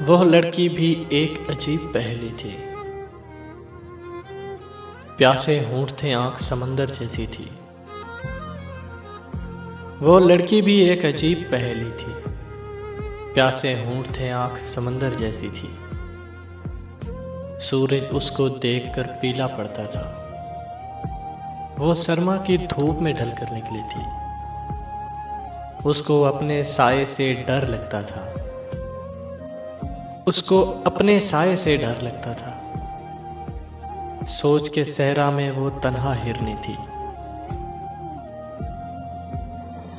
वह लड़की भी एक अजीब पहेली थी। प्यासे होंठ थे, आंख समंदर जैसी थी। वह लड़की भी एक अजीब पहेली थी। प्यासे होंठ थे, आंख समंदर जैसी थी। सूरज उसको देखकर पीला पड़ता था। वो सरमा की धूप में ढलकर निकली थी। उसको अपने साये से डर लगता था। उसको अपने साये से डर लगता था। सोच के सहरा में वो तन्हा हिरनी थी।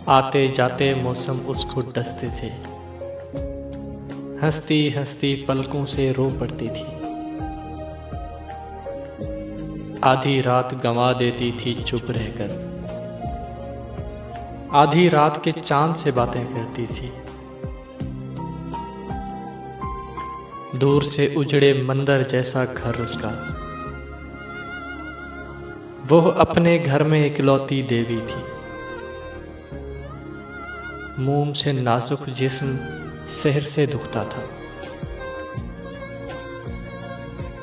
आते जाते मौसम उसको डसते थे। हंसती हंसती पलकों से रो पड़ती थी। आधी रात गंवा देती थी चुप रहकर। आधी रात के चांद से बातें करती थी। दूर से उजड़े मंदिर जैसा घर उसका। वो अपने घर में इकलौती देवी थी। मोम से नाजुक जिस्म शहर से दुखता था।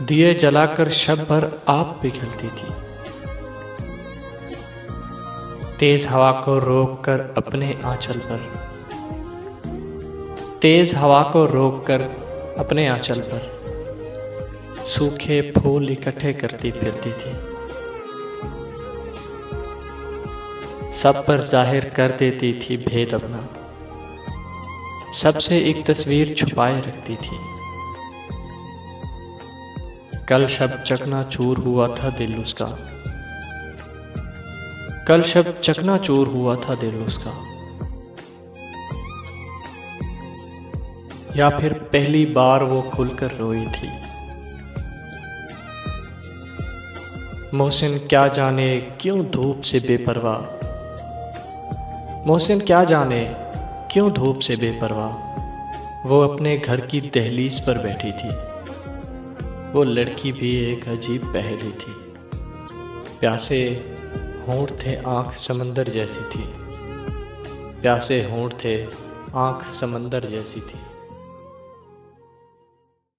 दिए जलाकर शब भर आप पिघलती थी। तेज हवा को रोककर अपने आंचल पर, तेज हवा को रोककर अपने आंचल पर सूखे फूल इकट्ठे करती फिरती थी। सब पर जाहिर कर देती थी भेद अपना। सबसे एक तस्वीर छुपाए रखती थी। कल शब चकनाचूर हुआ था दिल उसका। कल शब चकनाचूर हुआ था दिल उसका। या फिर पहली बार वो खुलकर रोई थी। मोहसिन क्या जाने क्यों धूप से बेपरवाह। मोहसिन क्या जाने क्यों धूप से बेपरवाह वो अपने घर की दहलीज पर बैठी थी। वो लड़की भी एक अजीब पहेली थी। प्यासे होंठ थे, आंख समंदर जैसी थी। प्यासे होंठ थे, आंख समंदर जैसी थी।